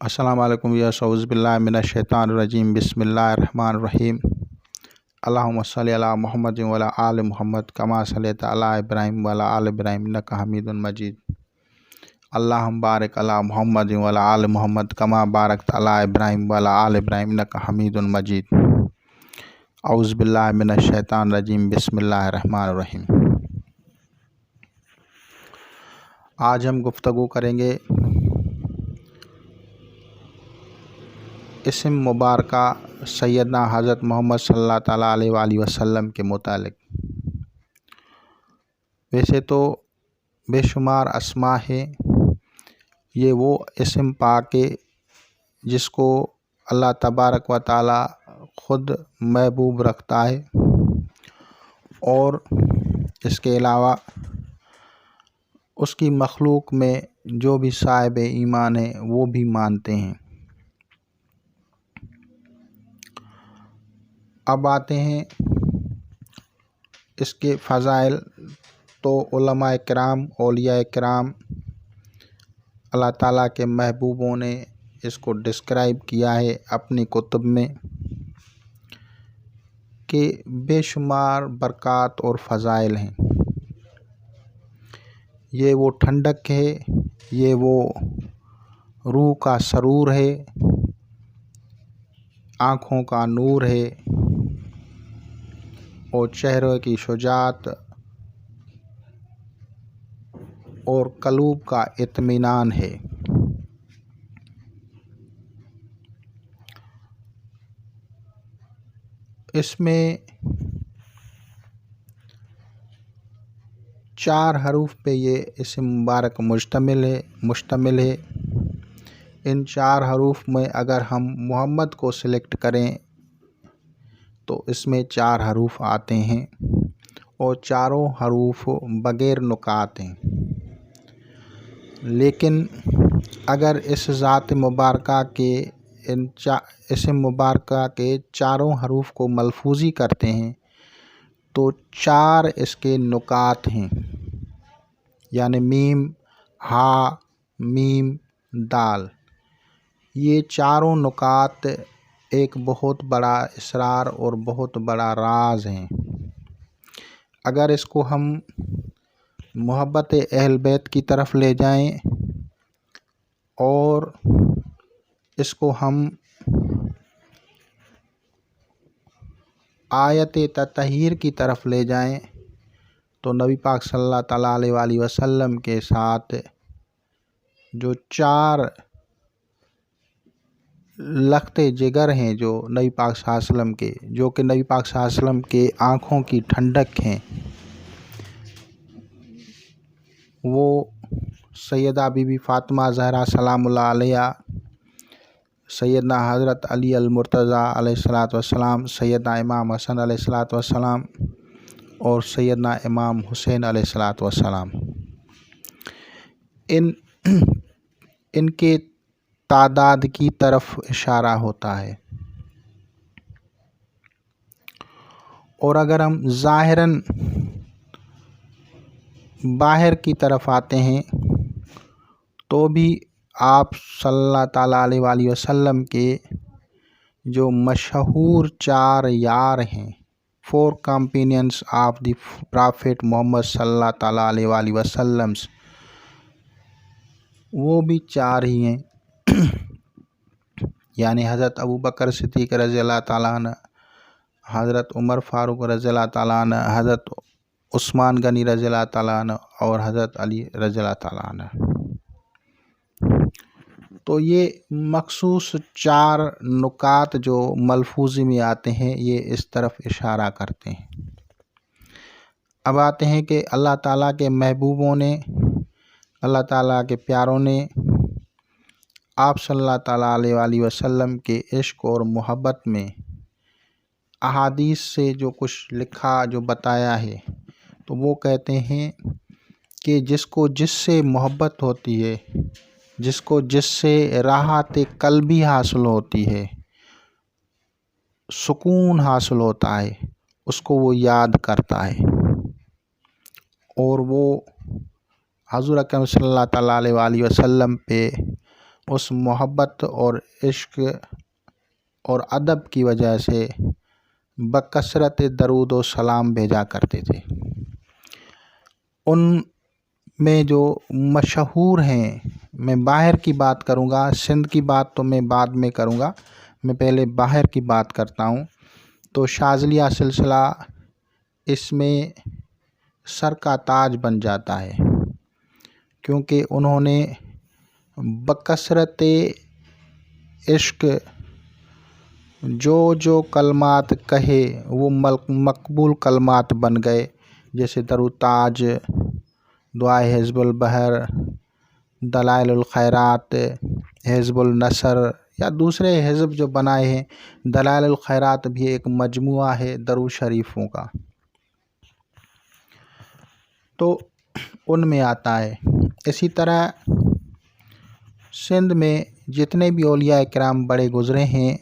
السلام علیکم اعوذ باللہ من الشیطان الرجیم بسم اللہ الرحمن الرحیم اللہم صلی علی محمد وعلی آل محمد کما صلیت علی ابراہیم وعلی آل ابراہیم انک حمید مجید اللہم بارک علی محمد وعلی آل محمد کما بارکت علی ابراہیم وعلی آل ابراہیم انک حمید مجید اعوذ باللہ من الشیطان الرجیم بسم اللہ الرحمن الرحیم۔ آج ہم گفتگو کریں گے اسم مبارکہ سیدنا حضرت محمد صلی اللہ تعالیٰ علیہ وآلہ وسلم کے متعلق۔ ویسے تو بے شمار اسماء ہیں، یہ وہ اسم پاک ہے جس کو اللہ تبارک و تعالیٰ خود محبوب رکھتا ہے، اور اس کے علاوہ اس کی مخلوق میں جو بھی صاحب ایمان ہیں وہ بھی مانتے ہیں۔ اب آتے ہیں اس کے فضائل، تو علماء کرام، اولیاء کرام، اللہ تعالیٰ کے محبوبوں نے اس کو ڈسکرائب کیا ہے اپنی کتب میں کہ بے شمار برکات اور فضائل ہیں۔ یہ وہ ٹھنڈک ہے، یہ وہ روح کا سرور ہے، آنکھوں کا نور ہے، اور چہرے کی شجاعت اور قلوب کا اطمینان ہے۔ اس میں 4 حروف پہ یہ اسم مبارک مشتمل ہے۔ ان 4 حروف میں اگر ہم محمد کو سلیکٹ کریں تو اس میں 4 حروف آتے ہیں، اور چاروں حروف بغیر نقاط ہیں۔ لیکن اگر اس ذات مبارکہ کے اسم مبارکہ کے چاروں حروف کو ملفوظی کرتے ہیں تو 4 اس کے نقاط ہیں، یعنی میم، ہا، میم، دال۔ یہ چاروں نقاط ایک بہت بڑا اسرار اور بہت بڑا راز ہیں۔ اگر اس کو ہم محبت اہل بیت کی طرف لے جائیں اور اس کو ہم آیت تطہیر کی طرف لے جائیں تو نبی پاک صلی اللہ تعالیٰ علیہ وآلہ وسلم کے ساتھ جو 4 لختے جگر ہیں جو نبی پاک صلی اللہ علیہ وسلم کے، جو کہ نبی پاک صلی اللہ علیہ وسلم کے آنکھوں کی ٹھنڈک ہیں، وہ سیدہ بی بی فاطمہ زہرا سلام اللہ علیہا، سیدنا حضرت علی المرتضیٰ علیہ الصلاۃ والسلام، سیدنا امام حسن علیہ الصلاۃ والسلام، اور سیدنا امام حسین علیہ الصلاۃ والسلام۔ ان کے تعداد کی طرف اشارہ ہوتا ہے۔ اور اگر ہم ظاہراً باہر کی طرف آتے ہیں تو بھی آپ صلی اللہ تعالیٰ علیہ وآلہ وسلم کے جو مشہور 4 یار ہیں، 4 کمپینینس آف دی پرافٹ محمد صلی اللہ تعالیٰ علیہ وآلہ وسلم، وہ بھی 4 ہی ہیں، یعنی حضرت ابوبکر صدیق رضی اللہ تعالیٰ عنہ، حضرت عمر فاروق رضی اللہ تعالیٰ عنہ، حضرت عثمان غنی رضی اللہ تعالیٰ عنہ، اور حضرت علی رضی اللہ تعالیٰ عنہ۔ تو یہ مخصوص 4 نکات جو ملفوظی میں آتے ہیں یہ اس طرف اشارہ کرتے ہیں۔ اب آتے ہیں کہ اللہ تعالیٰ کے محبوبوں نے، اللہ تعالیٰ کے پیاروں نے آپ صلی اللہ تعالیٰ علیہ وآلہ وسلم کے عشق اور محبت میں احادیث سے جو کچھ لکھا، جو بتایا ہے، تو وہ کہتے ہیں کہ جس کو جس سے محبت ہوتی ہے، جس کو جس سے راحت قلبی حاصل ہوتی ہے، سکون حاصل ہوتا ہے، اس کو وہ یاد کرتا ہے، اور وہ حضور اکرم صلی اللہ تعالیٰ علیہ وآلہ وسلم پہ اس محبت اور عشق اور ادب کی وجہ سے بکثرت درود و سلام بھیجا کرتے تھے۔ ان میں جو مشہور ہیں، میں باہر کی بات کروں گا، سندھ کی بات تو میں بعد میں کروں گا، میں پہلے باہر کی بات کرتا ہوں۔ تو شاذلیہ سلسلہ اس میں سر کا تاج بن جاتا ہے، کیونکہ انہوں نے بکثرت عشق جو کلمات کہے وہ مقبول کلمات بن گئے، جیسے درود تاج، دعائے حزب البحر، دلائل الخیرات، حزب النصر یا دوسرے حزب جو بنائے ہیں۔ دلائل الخیرات بھی ایک مجموعہ ہے درود شریفوں کا، تو ان میں آتا ہے۔ اسی طرح سندھ میں جتنے بھی اولیاء کرام بڑے گزرے ہیں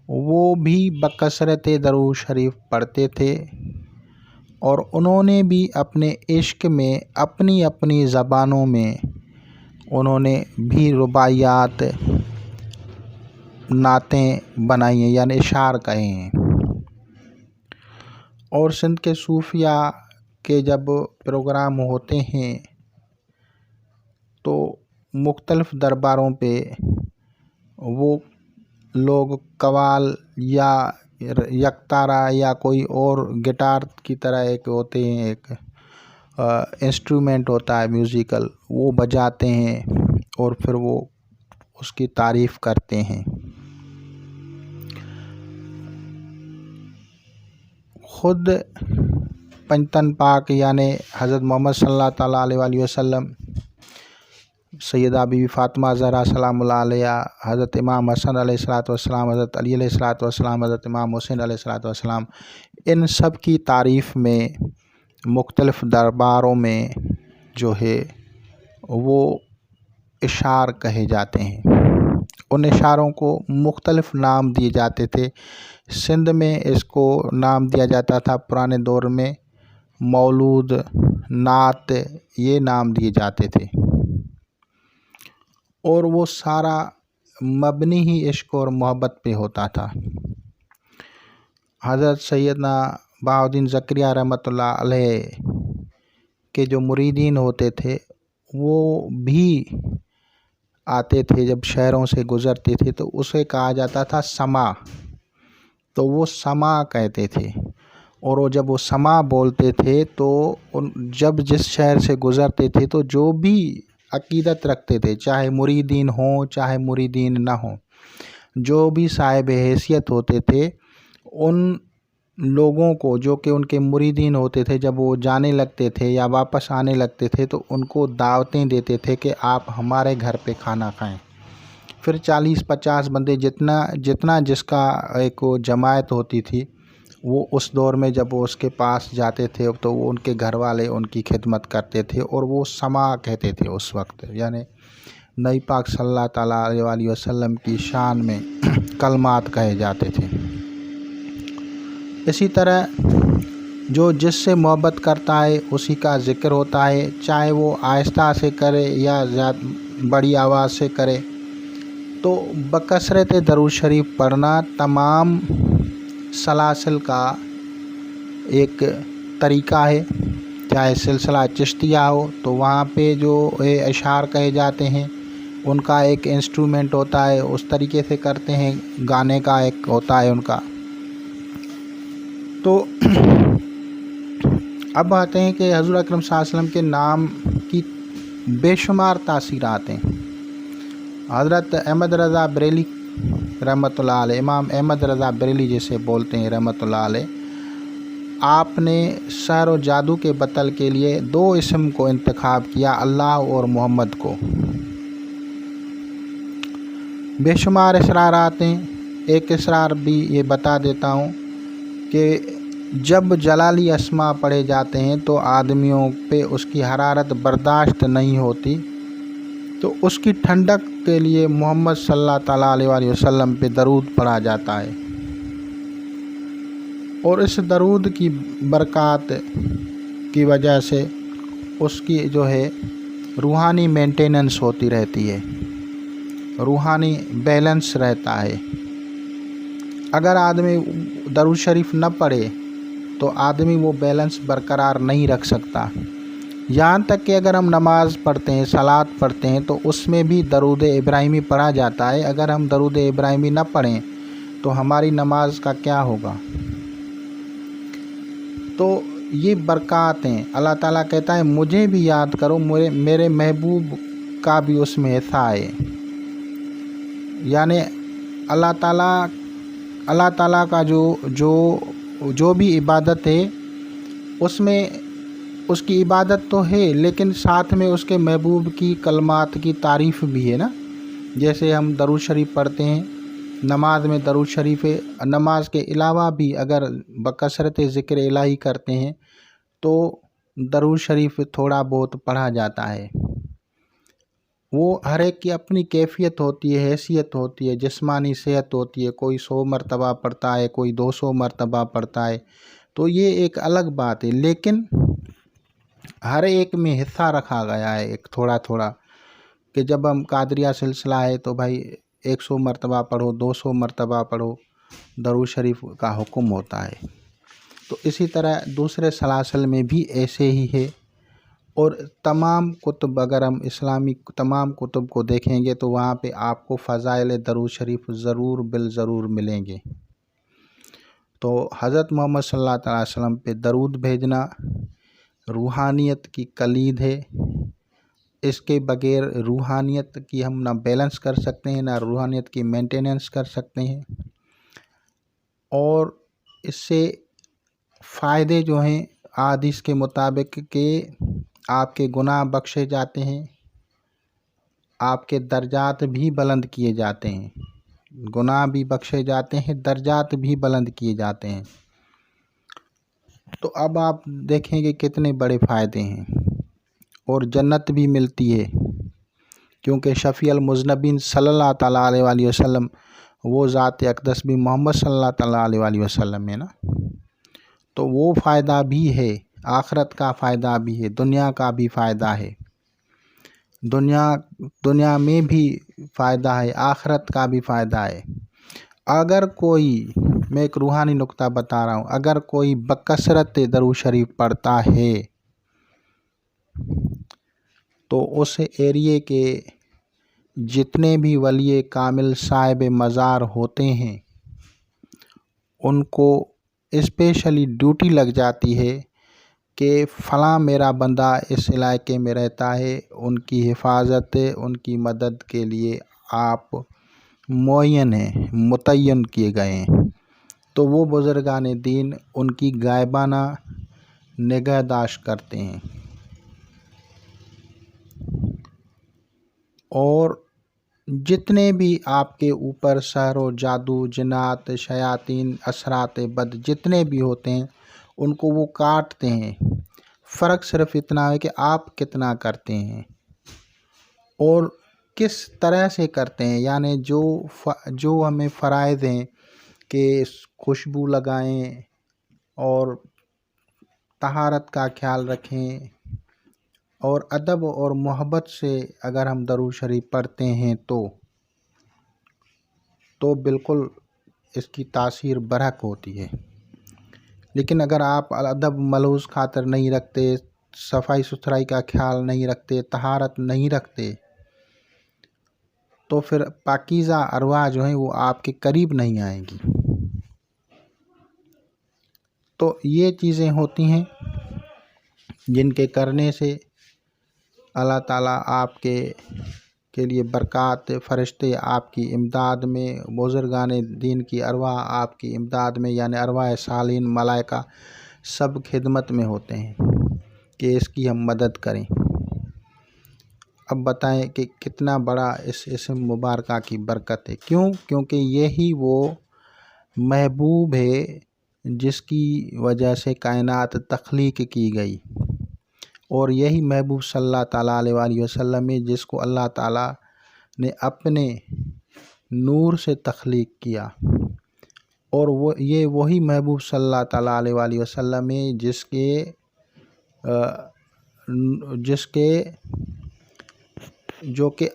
وہ بھی بکثرت درود شریف پڑھتے تھے، اور انہوں نے بھی اپنے عشق میں اپنی اپنی زبانوں میں انہوں نے بھی رباعیات، نعتیں بنائی ہیں، یعنی اشعار کہے ہیں۔ اور سندھ کے صوفیہ کے جب پروگرام ہوتے ہیں تو مختلف درباروں پہ وہ لوگ قوال یا یکتارا یا کوئی اور گٹار کی طرح ایک ہوتے ہیں، ایک انسٹرومنٹ ہوتا ہے میوزیکل، وہ بجاتے ہیں اور پھر وہ اس کی تعریف کرتے ہیں۔ خود پنجتن پاک یعنی حضرت محمد صلی اللہ تعالیٰ علیہ وسلم، سیدہ بی بی فاطمہ زہرا سلام اللہ علیہ، حضرت امام حسن علیہ الصلوۃ والسلام، حضرت علی علیہ الصلوۃ والسلام، حضرت امام حسین علیہ الصلوۃ والسلام، ان سب کی تعریف میں مختلف درباروں میں جو ہے وہ اشعار کہے جاتے ہیں۔ ان اشعاروں کو مختلف نام دیے جاتے تھے۔ سندھ میں اس کو نام دیا جاتا تھا پرانے دور میں مولود، نعت، یہ نام دیے جاتے تھے، اور وہ سارا مبنی ہی عشق اور محبت پہ ہوتا تھا۔ حضرت سیدنا بہاؤالدین زکریہ رحمۃ اللہ علیہ کے جو مریدین ہوتے تھے وہ بھی آتے تھے، جب شہروں سے گزرتے تھے تو اسے کہا جاتا تھا سما، تو وہ سما کہتے تھے، اور وہ جب وہ سما بولتے تھے تو جب جس شہر سے گزرتے تھے تو جو بھی عقیدت رکھتے تھے، چاہے مریدین ہوں چاہے مریدین نہ ہوں، جو بھی صاحب حیثیت ہوتے تھے، ان لوگوں کو جو کہ ان کے مریدین ہوتے تھے، جب وہ جانے لگتے تھے یا واپس آنے لگتے تھے تو ان کو دعوتیں دیتے تھے کہ آپ ہمارے گھر پہ کھانا کھائیں۔ پھر 40-50 بندے جتنا جس کا ایک جماعت ہوتی تھی، وہ اس دور میں جب وہ اس کے پاس جاتے تھے تو وہ ان کے گھر والے ان کی خدمت کرتے تھے، اور وہ سما کہتے تھے اس وقت، یعنی نبی پاک صلی اللہ تعالیٰ علیہ وسلم کی شان میں کلمات کہے جاتے تھے۔ اسی طرح جو جس سے محبت کرتا ہے اسی کا ذکر ہوتا ہے، چاہے وہ آہستہ سے کرے یا بڑی آواز سے کرے۔ تو بکثرت درود شریف پڑھنا تمام سلاسل کا ایک طریقہ ہے، چاہے سلسلہ چشتیہ ہو تو وہاں پہ جو اشعار کہے جاتے ہیں ان کا ایک انسٹرومنٹ ہوتا ہے، اس طریقے سے کرتے ہیں، گانے کا ایک ہوتا ہے ان کا۔ تو اب آتے ہیں کہ حضور اکرم صلی اللہ علیہ وسلم کے نام کی بے شمار تاثیرات ہیں۔ حضرت احمد رضا بریلی رحمۃ اللہ علیہ، امام احمد رضا بریلی جسے بولتے ہیں رحمۃ اللہ علیہ، آپ نے سحر و جادو کے بطل کے لیے 2 اسم کو انتخاب کیا، اللہ اور محمد کو۔ بے شمار اسرارات ہیں، ایک اسرار بھی یہ بتا دیتا ہوں کہ جب جلالی اسماء پڑھے جاتے ہیں تو آدمیوں پہ اس کی حرارت برداشت نہیں ہوتی، تو اس کی ٹھنڈک کے لیے محمد صلی اللہ تعالیٰ علیہ وسلم پہ درود پڑھا جاتا ہے، اور اس درود کی برکات کی وجہ سے اس کی جو ہے روحانی مینٹیننس ہوتی رہتی ہے۔ روحانی بیلنس رہتا ہے۔ اگر آدمی درود شریف نہ پڑھے تو آدمی وہ بیلنس برقرار نہیں رکھ سکتا۔ یہاں تک کہ اگر ہم نماز پڑھتے ہیں، صلاۃ پڑھتے ہیں، تو اس میں بھی درود ابراہیمی پڑھا جاتا ہے۔ اگر ہم درود ابراہیمی نہ پڑھیں تو ہماری نماز کا کیا ہوگا؟ تو یہ برکات ہیں۔ اللہ تعالیٰ کہتا ہے مجھے بھی یاد کرو، میرے محبوب کا بھی اس میں حصہ ہے۔ یعنی اللہ تعالیٰ کا جو بھی عبادت ہے اس میں اس کی عبادت تو ہے، لیکن ساتھ میں اس کے محبوب کی کلمات کی تعریف بھی ہے نا۔ جیسے ہم درود شریف پڑھتے ہیں، نماز میں درود شریف ہے، نماز کے علاوہ بھی اگر بکثرت ذکر الہی کرتے ہیں تو درود شریف تھوڑا بہت پڑھا جاتا ہے۔ وہ ہر ایک کی اپنی کیفیت ہوتی ہے، حیثیت ہوتی ہے، جسمانی صحت ہوتی ہے، کوئی 100 مرتبہ پڑھتا ہے، کوئی 200 مرتبہ پڑھتا ہے، تو یہ ایک الگ بات ہے۔ لیکن ہر ایک میں حصہ رکھا گیا ہے ایک تھوڑا تھوڑا، کہ جب ہم قادریہ سلسلہ ہے تو بھائی 100 مرتبہ پڑھو، 200 مرتبہ پڑھو، درود شریف کا حکم ہوتا ہے۔ تو اسی طرح دوسرے سلاسل میں بھی ایسے ہی ہے۔ اور تمام کتب، اگر ہم اسلامی تمام کتب کو دیکھیں گے تو وہاں پہ آپ کو فضائل درود شریف ضرور بالضرور ملیں گے۔ تو حضرت محمد صلی اللہ علیہ وسلم پہ درود بھیجنا روحانیت کی کلید ہے۔ اس کے بغیر روحانیت کی ہم نہ بیلنس کر سکتے ہیں، نہ روحانیت کی مینٹیننس کر سکتے ہیں۔ اور اس سے فائدے جو ہیں احادیث کے مطابق کہ آپ کے گناہ بخشے جاتے ہیں، آپ کے درجات بھی بلند کیے جاتے ہیں، گناہ بھی بخشے جاتے ہیں، درجات بھی بلند کیے جاتے ہیں۔ تو اب آپ دیکھیں گے کتنے بڑے فائدے ہیں، اور جنت بھی ملتی ہے، کیونکہ شفیع المذنبین صلی اللہ تعالیٰ علیہ وآلہ وسلم وہ ذات اقدس بھی محمد صلی اللہ تعالیٰ علیہ وآلہ وسلم ہے نا۔ تو وہ فائدہ بھی ہے، آخرت کا فائدہ بھی ہے، دنیا کا بھی فائدہ ہے، دنیا میں بھی فائدہ ہے، آخرت کا بھی فائدہ ہے۔ اگر کوئی، میں ایک روحانی نقطہ بتا رہا ہوں، اگر کوئی بکثرت درود شریف پڑھتا ہے تو اس ایریے کے جتنے بھی ولی کامل صاحب مزار ہوتے ہیں ان کو اسپیشلی ڈیوٹی لگ جاتی ہے کہ فلاں میرا بندہ اس علاقے میں رہتا ہے، ان کی حفاظت، ان کی مدد کے لیے آپ متعین کیے گئے ہیں۔ تو وہ بزرگان دین ان کی غائبانہ نگہداشت کرتے ہیں، اور جتنے بھی آپ کے اوپر سحر و جادو، جنات، شیاطین، اثرات بد جتنے بھی ہوتے ہیں ان کو وہ کاٹتے ہیں۔ فرق صرف اتنا ہے کہ آپ کتنا کرتے ہیں اور کس طرح سے کرتے ہیں۔ یعنی جو ہمیں فرائض ہیں کہ خوشبو لگائیں اور طہارت کا خیال رکھیں، اور ادب اور محبت سے اگر ہم درود شریف پڑھتے ہیں تو بالکل اس کی تاثیر برحق ہوتی ہے۔ لیکن اگر آپ ادب ملحوظ خاطر نہیں رکھتے، صفائی ستھرائی کا خیال نہیں رکھتے، طہارت نہیں رکھتے، تو پھر پاکیزہ ارواح جو ہیں وہ آپ کے قریب نہیں آئیں گی۔ تو یہ چیزیں ہوتی ہیں جن کے کرنے سے اللہ تعالیٰ آپ کے لیے برکات، فرشتے آپ کی امداد میں، بزرگان دین کی ارواح آپ کی امداد میں، یعنی ارواح صالحین، ملائکہ سب خدمت میں ہوتے ہیں کہ اس کی ہم مدد کریں۔ اب بتائیں کہ کتنا بڑا اس اسم مبارکہ کی برکت ہے۔ کیونکہ یہی وہ محبوب ہے جس کی وجہ سے کائنات تخلیق کی گئی، اور یہی محبوب صلی اللہ تعالیٰ علیہ وآلہ وسلم ہے جس کو اللہ تعالیٰ نے اپنے نور سے تخلیق کیا، اور یہ وہی محبوب صلی اللہ تعالیٰ علیہ وآلہ وسلم ہے جو کہ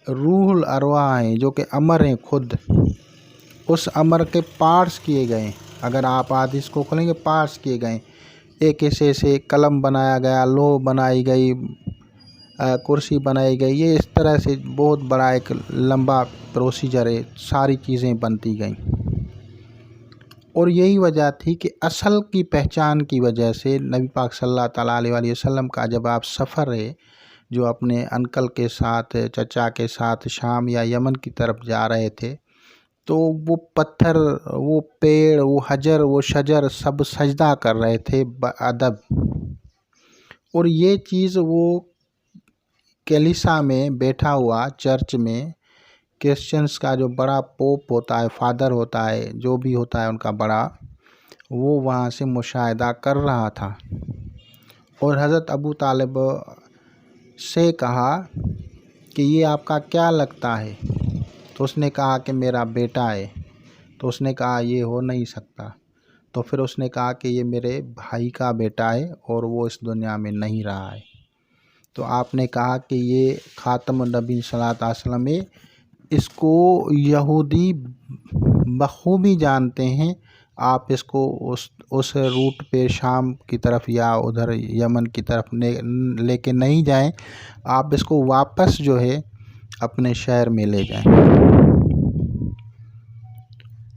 روح الارواح ہیں جو کہ امر ہیں خود، اس امر کے پارٹس کیے گئے ہیں۔ اگر آپ حدیث کو کھولیں گے پارٹس کیے گئے، ایک ایسے سے قلم بنایا گیا، لوح بنائی گئی، کرسی بنائی گئی، یہ اس طرح سے بہت بڑا ایک لمبا پروسیجر ہے، ساری چیزیں بنتی گئیں۔ اور یہی وجہ تھی کہ اصل کی پہچان کی وجہ سے نبی پاک صلی اللہ تعالیٰ علیہ وسلم کا جب آپ سفر ہے جو اپنے انکل کے ساتھ، چچا کے ساتھ شام یا یمن کی طرف جا رہے تھے، تو وہ پتھر، وہ پیڑ، وہ حجر، وہ شجر سب سجدہ کر رہے تھے بادب۔ اور یہ چیز وہ کلیسا میں بیٹھا ہوا چرچ میں کرسچنس کا جو بڑا پوپ ہوتا ہے، فادر ہوتا ہے، جو بھی ہوتا ہے ان کا بڑا، وہ وہاں سے مشاہدہ کر رہا تھا۔ اور حضرت ابو طالب سے کہا کہ یہ آپ کا کیا لگتا ہے؟ تو اس نے کہا کہ میرا بیٹا ہے۔ تو اس نے کہا یہ ہو نہیں سکتا۔ تو پھر اس نے کہا کہ یہ میرے بھائی کا بیٹا ہے اور وہ اس دنیا میں نہیں رہا ہے۔ تو آپ نے کہا کہ یہ خاتم النبی صلی اللہ علیہ وسلم ہے، اس کو یہودی بخوبی جانتے ہیں۔ آپ اس کو اس روٹ پہ شام کی طرف یا ادھر یمن کی طرف لے کے نہیں جائیں، آپ اس کو واپس جو ہے اپنے شہر میں لے جائیں۔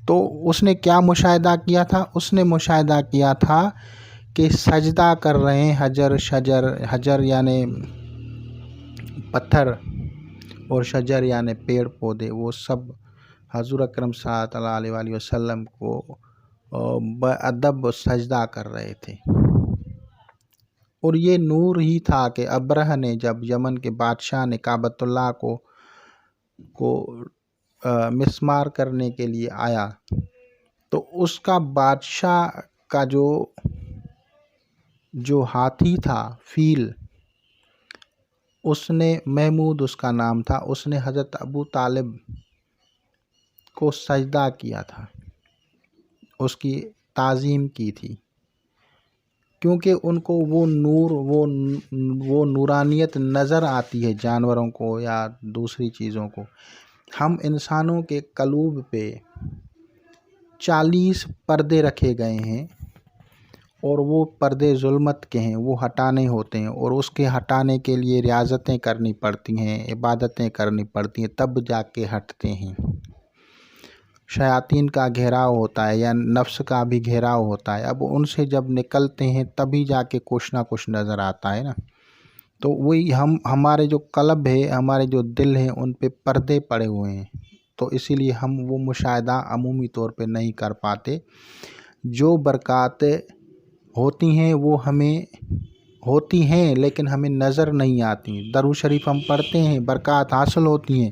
تو اس نے کیا مشاہدہ کیا تھا؟ اس نے مشاہدہ کیا تھا کہ سجدہ کر رہے ہیں حجر، شجر، حجر یعنی پتھر اور شجر یعنی پیڑ پودے، وہ سب حضور اکرم صلی اللہ علیہ وسلم کو بادب سجدہ کر رہے تھے۔ اور یہ نور ہی تھا کہ ابرہ نے جب یمن کے بادشاہ نے کعبۃ اللہ کو مسمار کرنے کے لیے آیا، تو اس کا بادشاہ کا جو ہاتھی تھا، فیل، اس نے، محمود اس کا نام تھا، اس نے حضرت ابو طالب کو سجدہ کیا تھا، اس کی تعظیم کی تھی، کیونکہ ان کو وہ نور، وہ نورانیت نظر آتی ہے جانوروں کو یا دوسری چیزوں کو۔ ہم انسانوں کے قلوب پہ 40 پردے رکھے گئے ہیں، اور وہ پردے ظلمت کے ہیں، وہ ہٹانے ہوتے ہیں، اور اس کے ہٹانے کے لیے ریاضتیں کرنی پڑتی ہیں، عبادتیں کرنی پڑتی ہیں، تب جا کے ہٹتے ہیں۔ شیاطین کا گھیراؤ ہوتا ہے یا نفس کا بھی گھیراؤ ہوتا ہے، اب ان سے جب نکلتے ہیں تبھی جا کے کچھ نہ کچھ نظر آتا ہے نا۔ تو وہی ہمارے جو قلب ہے، ہمارے جو دل ہیں، ان پہ پردے پڑے ہوئے ہیں، تو اسی لیے ہم وہ مشاہدہ عمومی طور پہ نہیں کر پاتے۔ جو برکات ہوتی ہیں وہ ہمیں ہوتی ہیں لیکن ہمیں نظر نہیں آتی۔ درود شریف ہم پڑھتے ہیں، برکات حاصل ہوتی ہیں،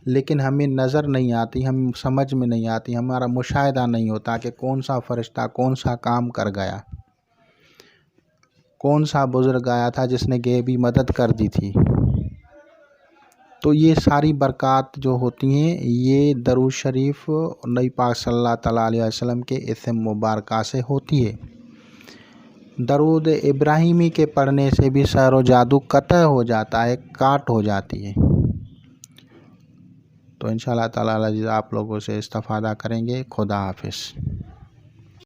لیکن ہمیں نظر نہیں آتی، ہم سمجھ میں نہیں آتی، ہمارا مشاہدہ نہیں ہوتا کہ کون سا فرشتہ کون سا کام کر گیا، کون سا بزرگ آیا تھا جس نے غیبی مدد کر دی تھی۔ تو یہ ساری برکات جو ہوتی ہیں یہ درود شریف نبی پاک صلی اللہ تعالیٰ علیہ وسلم کے اسم مبارکہ سے ہوتی ہے۔ درود ابراہیمی کے پڑھنے سے بھی سحر و جادو قطع ہو جاتا ہے، کاٹ ہو جاتی ہے۔ تو انشاءاللہ تعالیٰ آپ لوگوں سے استفادہ کریں گے۔ خدا حافظ۔